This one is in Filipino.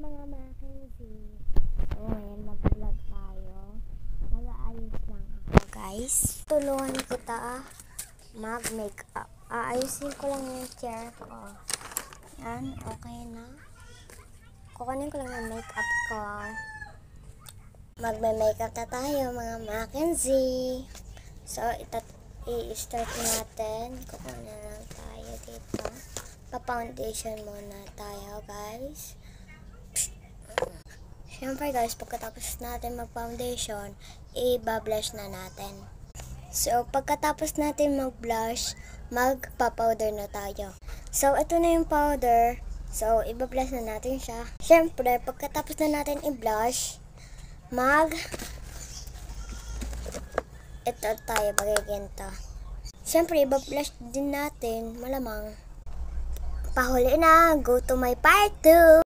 mga Mackenzie. So, ngayon mag-vlog tayo. Mag-aayos lang ako, guys. Tulungan ko mag-makeup. Aayusin ko lang yung chair ko. Yan, okay na. Kukunin ko lang yung makeup ko. Magme-makeup na tayo, mga Mackenzie. So, i-start natin. Kukunin na lang tayo dito. Pa-foundation muna tayo, guys. Siyempre, guys, pagkatapos natin mag-foundation, i-blush na natin. So, pagkatapos natin mag-blush, magpa-powder na tayo. So, ito na yung powder. So, i-blush na natin siya. Siyempre, pagkatapos na natin i-blush, ito tayo, pagkikinto. Siyempre, i-blush din natin, malamang. Pahuli na, go to my part 2!